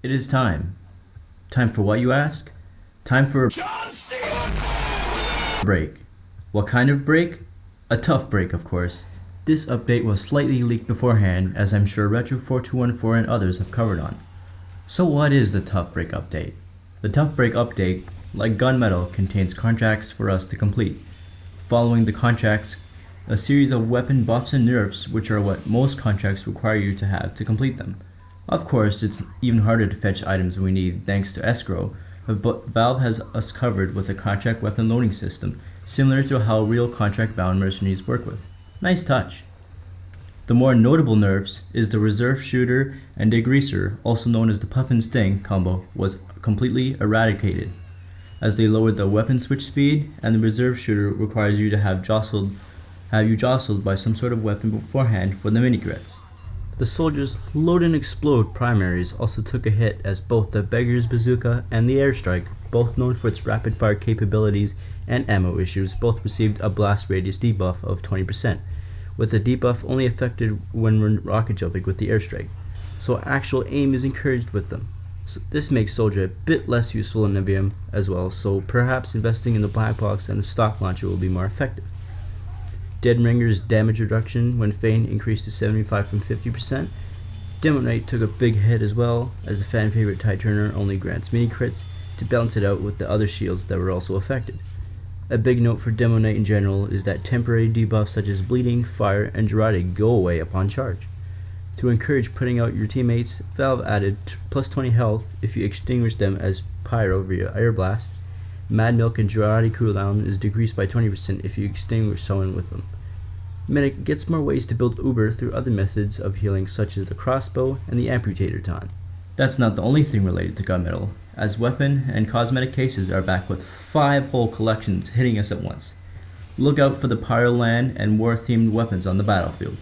It is time. Time for what, you ask? Time for a break. What kind of break? A tough break, of course. This update was slightly leaked beforehand, as I'm sure Retro4214 and others have covered on. So what is the tough break update? The tough break update, like Gunmetal, contains contracts for us to complete. Following the contracts, a series of weapon buffs and nerfs, which are what most contracts require you to have to complete them. Of course, it's even harder to fetch items we need thanks to escrow, but Valve has us covered with a contract weapon loading system, similar to how real contract-bound mercenaries work with. Nice touch. The more notable nerfs is the Reserve Shooter and Degreaser, also known as the Puff and Sting combo, was completely eradicated, as they lowered the weapon switch speed, and the Reserve Shooter requires you to have you jostled by some sort of weapon beforehand for the mini crits. The Soldier's Load and Explode primaries also took a hit, as both the Beggar's Bazooka and the Airstrike, both known for its rapid fire capabilities and ammo issues, both received a blast radius debuff of 20%, with the debuff only affected when rocket jumping with the Airstrike, so actual aim is encouraged with them. So this makes Soldier a bit less useful in Nevium as well, so perhaps investing in the Black Box and the stock launcher will be more effective. Dead Ringer's damage reduction when Feign increased to 75 from 50%. Demo Knight took a big hit as well, as the fan favorite Tide Turner only grants mini crits to balance it out with the other shields that were also affected. A big note for Demo Knight in general is that temporary debuffs such as Bleeding, Fire, and Girardi go away upon charge. To encourage putting out your teammates, Valve added plus 20 health if you extinguish them as Pyro via Air Blast. Mad Milk and Girardi cooldown is decreased by 20% if you extinguish someone with them. Medic gets more ways to build Uber through other methods of healing such as the crossbow and the amputator taunt. That's not the only thing related to Gunmetal, as weapon and cosmetic cases are back with 5 whole collections hitting us at once. Look out for the Pyroland and war-themed weapons on the battlefield.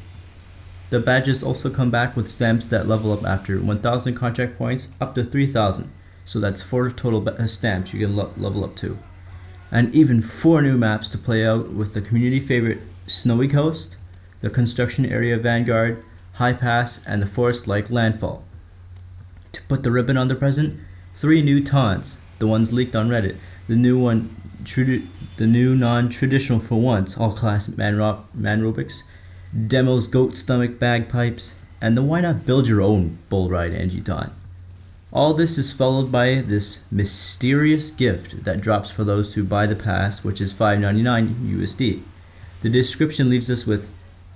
The badges also come back with stamps that level up after 1,000 contract points up to 3,000, so that's 4 total stamps you can level up to. And even 4 new maps to play out with the community favorite Snowy Coast, the Construction Area Vanguard, High Pass, and the Forest-like Landfall. To put the ribbon on the present, 3 new taunts, the ones leaked on Reddit, the new non-traditional for once all-class manrobics, Demo's Goat Stomach Bagpipes, and the Why Not Build Your Own Bull Ride Angie taunt. All this is followed by this mysterious gift that drops for those who buy the pass, which is $5.99 USD. The description leaves us with,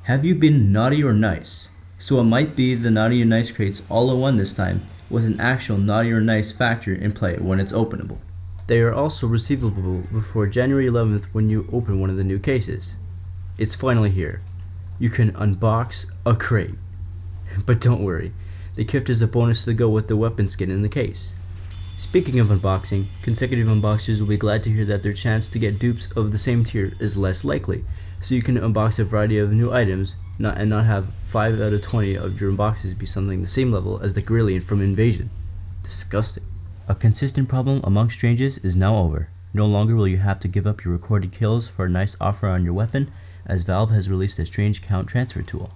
"Have you been naughty or nice?" So it might be the naughty or nice crates all in one this time, with an actual naughty or nice factor in play when it's openable. They are also receivable before January 11th when you open one of the new cases. It's finally here. You can unbox a crate. But don't worry, the gift is a bonus to go with the weapon skin in the case. Speaking of unboxing, consecutive unboxers will be glad to hear that their chance to get dupes of the same tier is less likely, so you can unbox a variety of new items and not have 5 out of 20 of your unboxes be something the same level as the Grillion from Invasion. Disgusting. A consistent problem among strangers is now over. No longer will you have to give up your recorded kills for a nice offer on your weapon, as Valve has released a strange count transfer tool,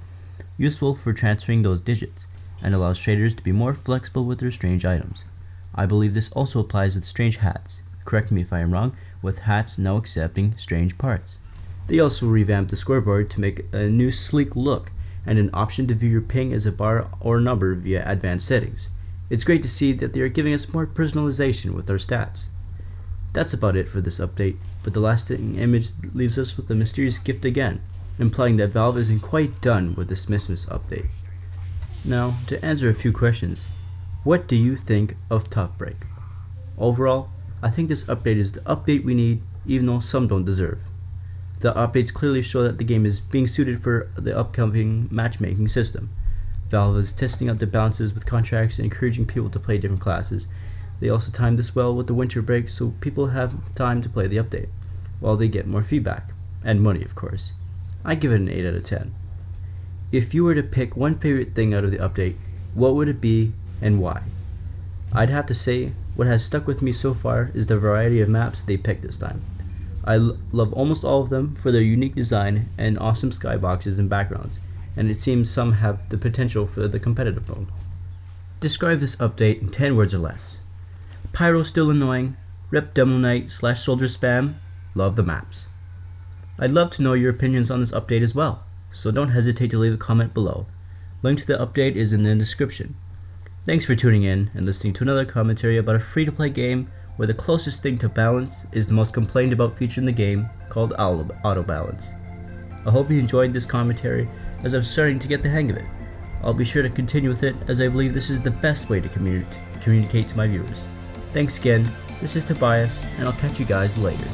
useful for transferring those digits, and allows traders to be more flexible with their strange items. I believe this also applies with strange hats. Correct me if I am wrong, with hats now accepting strange parts. They also revamped the scoreboard to make a new sleek look, and an option to view your ping as a bar or number via advanced settings. It's great to see that they are giving us more personalization with our stats. That's about it for this update, but the lasting image leaves us with a mysterious gift again, implying that Valve isn't quite done with the Smissmas update. Now, to answer a few questions, what do you think of Tough Break? Overall, I think this update is the update we need, even though some don't deserve. The updates clearly show that the game is being suited for the upcoming matchmaking system. Valve is testing out the balances with contracts and encouraging people to play different classes. They also timed this well with the winter break so people have time to play the update, while they get more feedback, and money of course. I give it an 8 out of 10. If you were to pick one favorite thing out of the update, what would it be and why? I'd have to say what has stuck with me so far is the variety of maps they picked this time. I love almost all of them for their unique design and awesome skyboxes and backgrounds, and it seems some have the potential for the competitive mode. Describe this update in 10 words or less. Pyro still annoying, rep Demo Knight / Soldier spam, love the maps. I'd love to know your opinions on this update as well, so don't hesitate to leave a comment below. Link to the update is in the description. Thanks for tuning in and listening to another commentary about a free-to-play game where the closest thing to balance is the most complained about feature in the game called auto balance. I hope you enjoyed this commentary as I'm starting to get the hang of it. I'll be sure to continue with it as I believe this is the best way to communicate to my viewers. Thanks again, this is Tobias, and I'll catch you guys later.